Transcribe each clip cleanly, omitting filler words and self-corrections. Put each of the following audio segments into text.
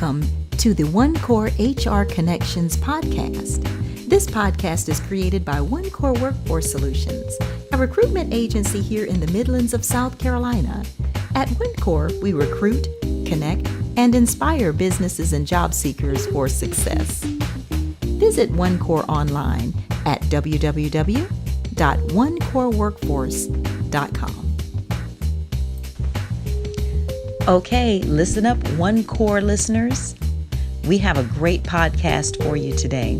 Welcome to the OneCore HR Connections podcast. This podcast is created by OneCore Workforce Solutions, a recruitment agency here in the Midlands of South Carolina. At OneCore, we recruit, connect, and inspire businesses and job seekers for success. Visit OneCore online at www.onecoreworkforce.com. Okay, listen up, OneCore listeners. We have a great podcast for you today.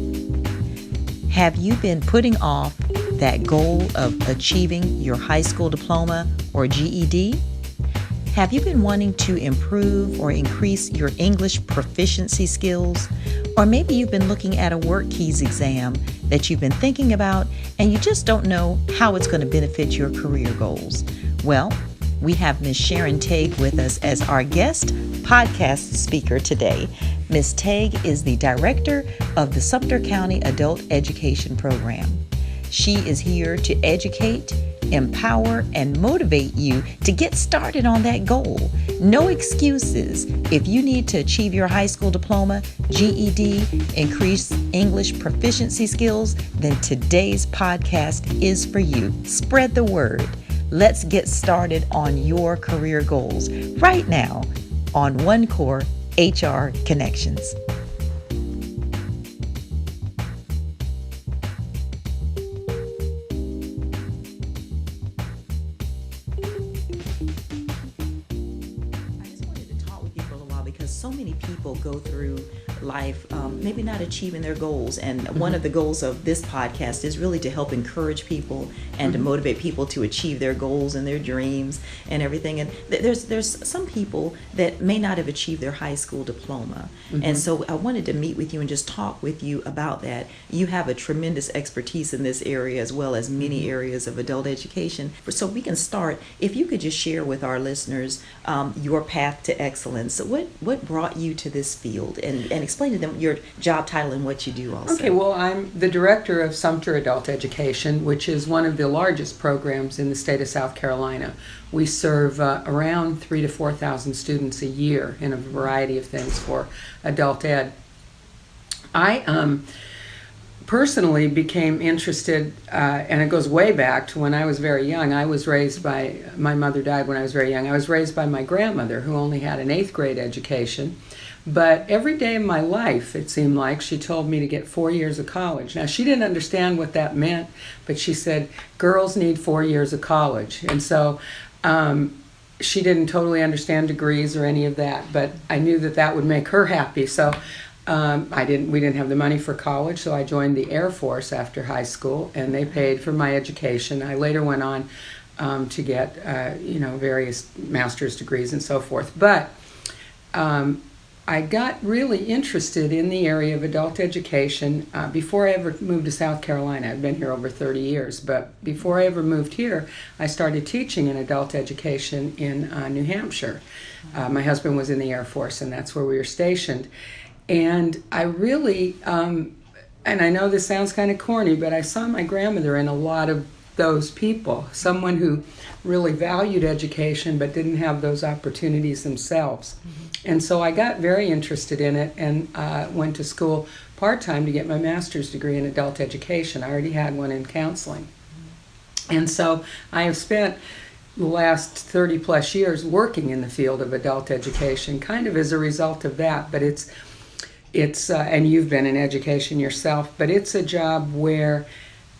Have you been putting off that goal of achieving your high school diploma or GED? Have you been wanting to improve or increase your English proficiency skills? Or maybe you've been looking at a WorkKeys exam that you've been thinking about and you just don't know how it's going to benefit your career goals. Well, we have Ms. Sharon Tague with us as our guest podcast speaker today. Ms. Tague is the director of the Sumter County Adult Education Program. She is here to educate, empower, and motivate you to get started on that goal. No excuses. If you need to achieve your high school diploma, GED, increase English proficiency skills, then today's podcast is for you. Spread the word. Let's get started on your career goals right now on OneCore HR Connections. So many people go through life maybe not achieving their goals, and one of the goals of this podcast is really to help encourage people and to motivate people to achieve their goals and their dreams and everything. And there's some people that may not have achieved their high school diploma, and so I wanted to meet with you and just talk with you about that. You have a tremendous expertise in this area as well as many areas of adult education. So we can start, if you could just share with our listeners your path to excellence. So what brought you to this field, and explain to them your job title and what you do also. Okay, well, I'm the director of Sumter Adult Education, which is one of the largest programs in the state of South Carolina. We serve around 3,000 to 4,000 students a year in a variety of things for adult ed. I personally became interested, and it goes way back to when I was very young. I was raised by, my mother died when I was very young. I was raised by my grandmother, who only had an 8th grade education. But every day of my life, it seemed like, she told me to get 4 years of college. Now, she didn't understand what that meant, but she said, girls need 4 years of college. And so she didn't totally understand degrees or any of that, but I knew that that would make her happy. So we didn't have the money for college, so I joined the Air Force after high school, and they paid for my education. I later went on to get various master's degrees and so forth. But I got really interested in the area of adult education before I ever moved to South Carolina. I've been here over 30 years, but before I ever moved here, I started teaching in adult education in New Hampshire. My husband was in the Air Force, and that's where we were stationed. And I really, and I know this sounds kind of corny, but I saw my grandmother in a lot of those people, someone who really valued education but didn't have those opportunities themselves. And so I got very interested in it and went to school part-time to get my master's degree in adult education. I already had one in counseling. And so I have spent the last 30 plus years working in the field of adult education, kind of as a result of that. But it's and you've been in education yourself, but it's a job where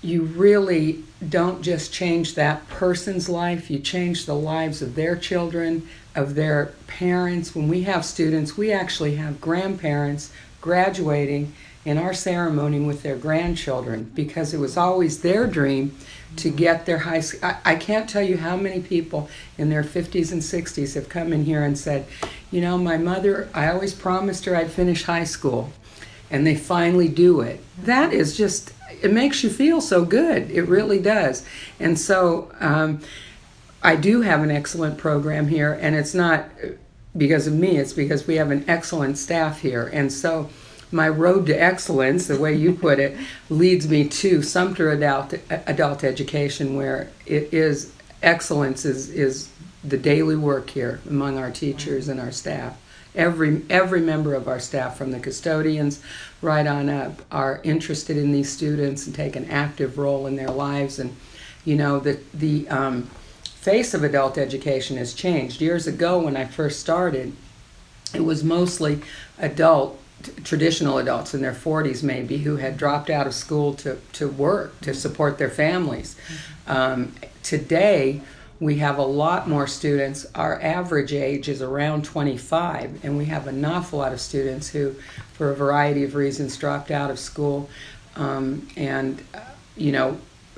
you really don't just change that person's life, you change the lives of their children, of their parents. When we have students, we actually have grandparents graduating in our ceremony with their grandchildren, because it was always their dream to get their high school. I can't tell you how many people in their 50s and 60s have come in here and said, my mother, I always promised her I'd finish high school, and they finally do it. That is just, it makes you feel so good. It really does. And so I do have an excellent program here, and it's not because of me, it's because we have an excellent staff here. And so my road to excellence, the way you put it, leads me to Sumter Adult Education, where it is excellence is the daily work here among our teachers and our staff. Every member of our staff, from the custodians right on up, are interested in these students and take an active role in their lives. And the face of adult education has changed. Years ago, when I first started, it was mostly traditional adults in their 40s maybe, who had dropped out of school to work, to support their families. Today, we have a lot more students. Our average age is around 25, and we have an awful lot of students who, for a variety of reasons, dropped out of school and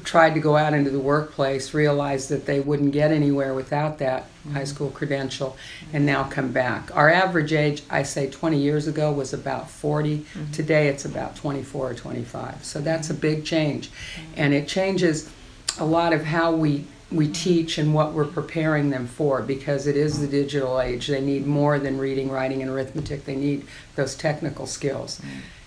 tried to go out into the workplace, realized that they wouldn't get anywhere without that high school credential, and now come back. Our average age, I say 20 years ago, was about 40. Today it's about 24 or 25. So that's a big change. And it changes a lot of how we teach and what we're preparing them for, because it is the digital age. They need more than reading, writing, and arithmetic. They need those technical skills.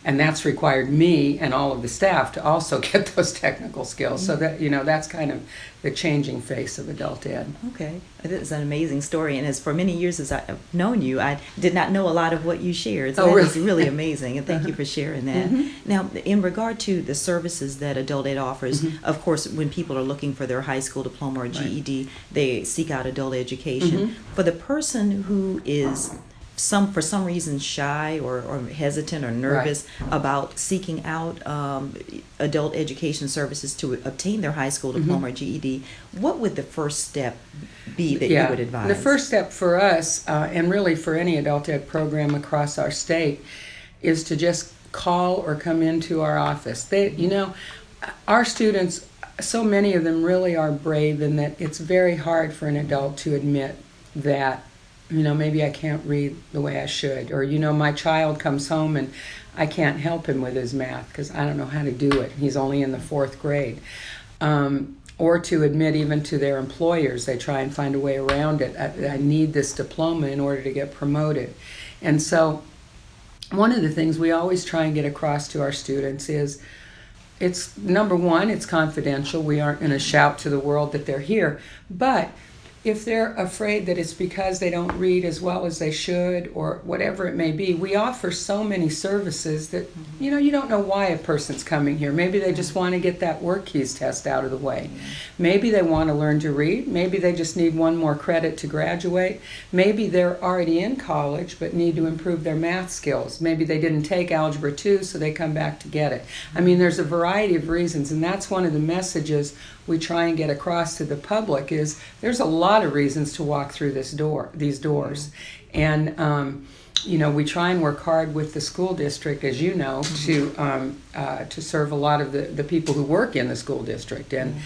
And that's required me and all of the staff to also get those technical skills. So that, that's kind of the changing face of adult ed. Okay. It is an amazing story. And as for many years as I've known you, I did not know a lot of what you shared. So that is really amazing. And thank you for sharing that. Now, in regard to the services that adult ed offers, of course, when people are looking for their high school diploma or GED, they seek out adult education. For the person who is for some reason shy or hesitant or nervous about seeking out adult education services to obtain their high school diploma or GED, what would the first step be that you would advise? The first step for us, and really for any adult ed program across our state, is to just call or come into our office. Our students, so many of them really are brave, in that it's very hard for an adult to admit that maybe I can't read the way I should, or my child comes home and I can't help him with his math because I don't know how to do it. He's only in the 4th grade. Or to admit even to their employers, they try and find a way around it. I need this diploma in order to get promoted. And so one of the things we always try and get across to our students is, it's number one, it's confidential. We aren't going to shout to the world that they're here. But if they're afraid that it's because they don't read as well as they should, or whatever it may be, we offer so many services that, you don't know why a person's coming here. Maybe they just want to get that WorkKeys test out of the way. Maybe they want to learn to read. Maybe they just need one more credit to graduate. Maybe they're already in college but need to improve their math skills. Maybe they didn't take Algebra 2, so they come back to get it. I mean, there's a variety of reasons, and that's one of the messages we try and get across to the public, is there's a lot of reasons to walk through these doors. And we try and work hard with the school district, as you know, to serve a lot of the people who work in the school district. And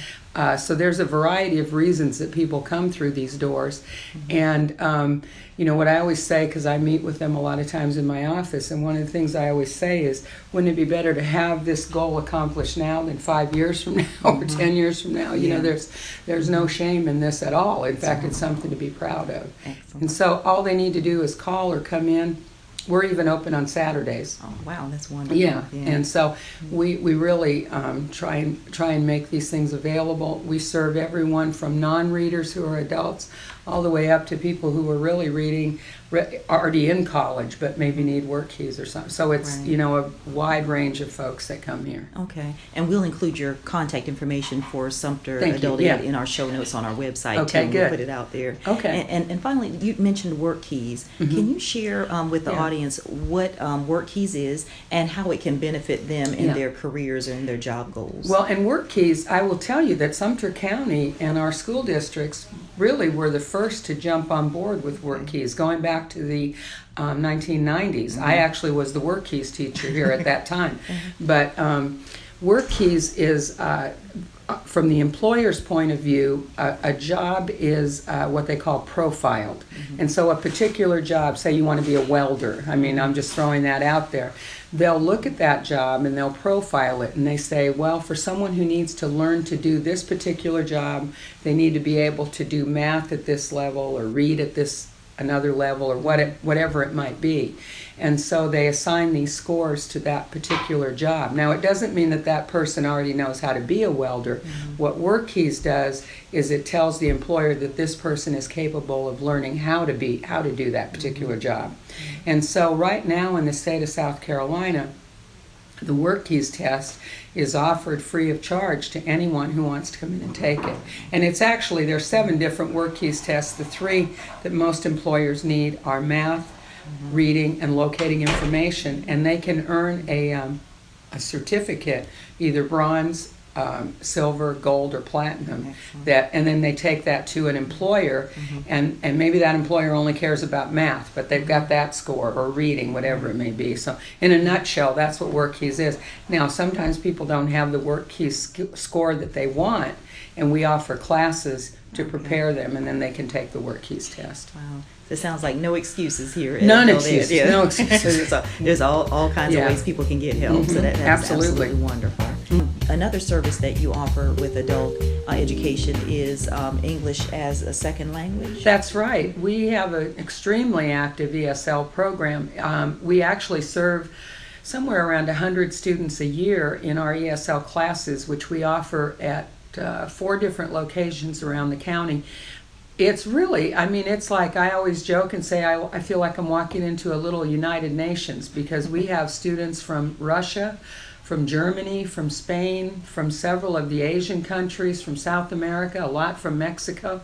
so there's a variety of reasons that people come through these doors. And what I always say, because I meet with them a lot of times in my office, and one of the things I always say is, wouldn't it be better to have this goal accomplished now than 5 years from now or 10 years from now? There's no shame in this at all. In fact, it's something to be proud of. Excellent. And so all they need to do is call or come in. We're even open on Saturdays. Oh, wow, that's wonderful. Yeah. And so we really try and make these things available. We serve everyone from non-readers who are adults all the way up to people who are really reading, already in college, but maybe need WorkKeys or something. So it's, a wide range of folks that come here. Okay. And we'll include your contact information for Sumter Adult Ed in our show notes on our website. Okay, too. good. We'll put it out there. Okay. And finally, you mentioned WorkKeys. Can you share with the audience what WorkKeys is and how it can benefit them in their careers or in their job goals? Well, in WorkKeys, I will tell you that Sumter County and our school districts really were the first to jump on board with WorkKeys, going back to the 1990s. I actually was the WorkKeys teacher here at that time. But WorkKeys is, from the employer's point of view, a job is what they call profiled. And so a particular job, say you want to be a welder, I'm just throwing that out there, they'll look at that job and they'll profile it, and they say, well, for someone who needs to learn to do this particular job, they need to be able to do math at this level or read at this another level, or whatever it might be. And so they assign these scores to that particular job. Now, it doesn't mean that that person already knows how to be a welder. What WorkKeys does is it tells the employer that this person is capable of learning how to do that particular job. And so right now in the state of South Carolina, the WorkKeys test is offered free of charge to anyone who wants to come in and take it. And it's actually, there are 7 different WorkKeys tests. The 3 that most employers need are math, reading, and locating information. And they can earn a certificate, either bronze, silver, gold, or platinum. And then they take that to an employer, and maybe that employer only cares about math, but they've got that score, or reading, whatever it may be. So in a nutshell, that's what WorkKeys is. Now, sometimes people don't have the WorkKeys score that they want, and we offer classes to prepare them, and then they can take the WorkKeys test. Wow. It sounds like no excuses here. None excuses. Yeah. No excuses. There's all kinds of ways people can get help. So that's absolutely wonderful. Another service that you offer with adult education is English as a second language. That's right. We have an extremely active ESL program. We actually serve somewhere around 100 students a year in our ESL classes, which we offer at 4 different locations around the county. It's really, I mean, it's like, I always joke and say I feel like I'm walking into a little United Nations, because we have students from Russia, from Germany, from Spain, from several of the Asian countries, from South America, a lot from Mexico.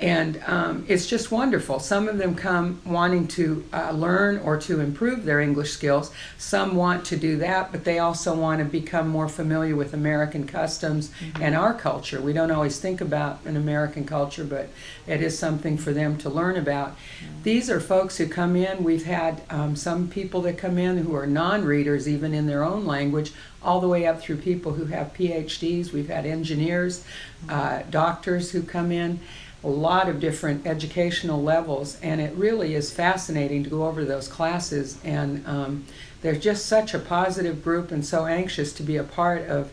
And it's just wonderful. Some of them come wanting to learn or to improve their English skills. Some want to do that, but they also want to become more familiar with American customs and our culture. We don't always think about an American culture, but it is something for them to learn about. These are folks who come in. We've had some people that come in who are non-readers, even in their own language, all the way up through people who have PhDs. We've had engineers, doctors who come in. A lot of different educational levels, and it really is fascinating to go over those classes, and they're just such a positive group and so anxious to be a part of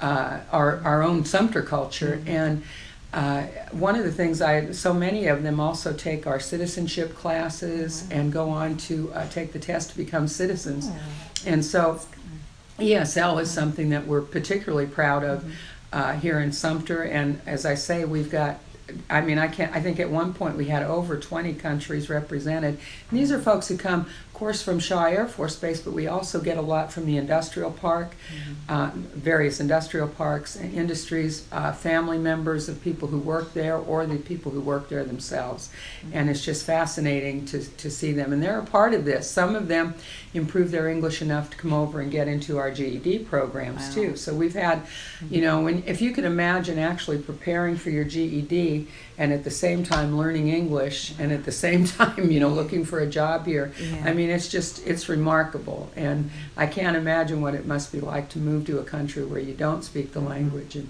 our own Sumter culture. And one of the things, so many of them also take our citizenship classes and go on to take the test to become citizens. And so ESL is something that we're particularly proud of here in Sumter, and as I say, we've got, I mean, I think at one point we had over 20 countries represented. And these are folks who come, of course, from Shaw Air Force Base, but we also get a lot from the industrial park, various industrial parks and industries, family members of people who work there, or the people who work there themselves. And it's just fascinating to see them. And they're a part of this. Some of them improve their English enough to come over and get into our GED programs too. So we've had, you know, if you could imagine actually preparing for your GED and at the same time learning English, and at the same time, you know, looking for a job here. I mean, it's remarkable, and I can't imagine what it must be like to move to a country where you don't speak the language. And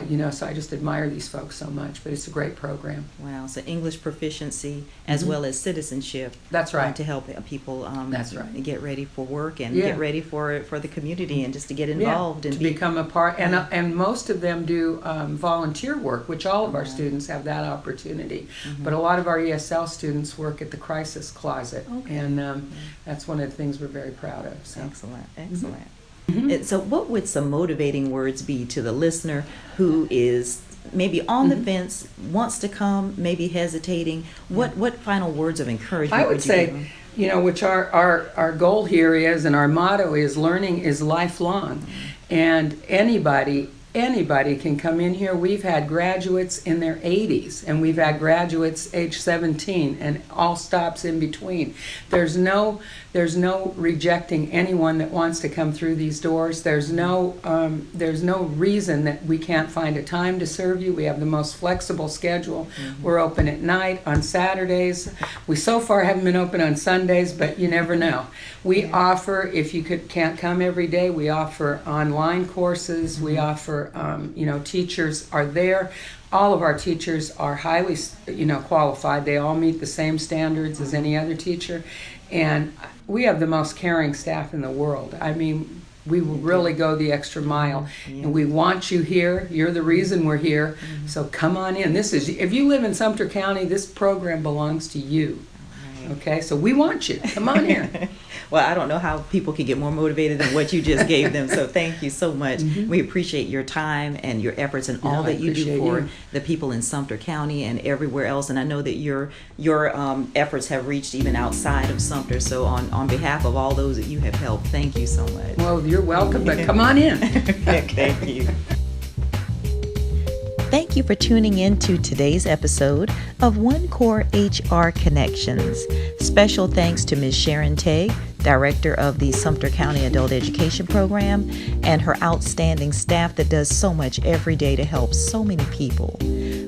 you know, so I just admire these folks so much, but it's a great program. Wow, so English proficiency as well as citizenship. That's right. To help people that's right. get ready for work and get ready for the community, and just to get involved and to become a part. And most of them do volunteer work, which all of our students have that opportunity. But a lot of our ESL students work at the Crisis Closet, and that's one of the things we're very proud of. So. Excellent, excellent. So what would some motivating words be to the listener who is maybe on the fence, wants to come, maybe hesitating? What final words of encouragement I would say, you know, which our goal here is, and our motto is, learning is lifelong. And anybody can come in here. We've had graduates in their 80s, and we've had graduates age 17, and all stops in between. There's no rejecting anyone that wants to come through these doors. There's no reason that we can't find a time to serve you. We have the most flexible schedule. We're open at night, on Saturdays. We so far haven't been open on Sundays, but you never know. We offer, if you can't come every day, we offer online courses. We offer, you know, teachers are there. All of our teachers are highly, you know, qualified. They all meet the same standards as any other teacher. And we have the most caring staff in the world. I mean, we will really go the extra mile, and we want you here. You're the reason we're here, so come on in. If you live in Sumter County, this program belongs to you. Okay, so we want you. Come on in. Well, I don't know how people can get more motivated than what you just gave them. So thank you so much. We appreciate your time and your efforts and all that you do for the people in Sumter County and everywhere else. And I know that your efforts have reached even outside of Sumter. So on behalf of all those that you have helped, thank you so much. Well, you're welcome, but come on in. Thank you. Thank you for tuning in to today's episode of OneCore HR Connections. Special thanks to Ms. Sharon Tague, Director of the Sumter County Adult Education Program, and her outstanding staff that does so much every day to help so many people.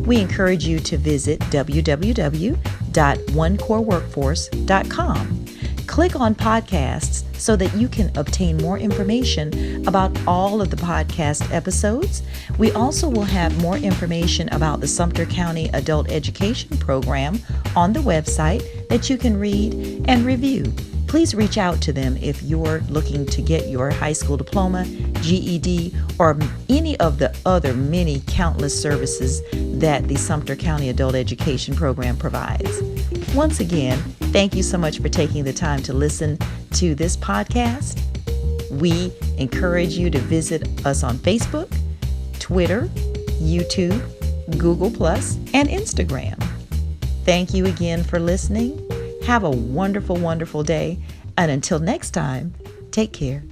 We encourage you to visit www.onecoreworkforce.com. Click on podcasts so that you can obtain more information about all of the podcast episodes. We also will have more information about the Sumter County Adult Education Program on the website that you can read and review. Please reach out to them if you're looking to get your high school diploma, GED, or any of the other many countless services that the Sumter County Adult Education Program provides. Once again, thank you so much for taking the time to listen to this podcast. We encourage you to visit us on Facebook, Twitter, YouTube, Google+, and Instagram. Thank you again for listening. Have a wonderful, wonderful day. And until next time, take care.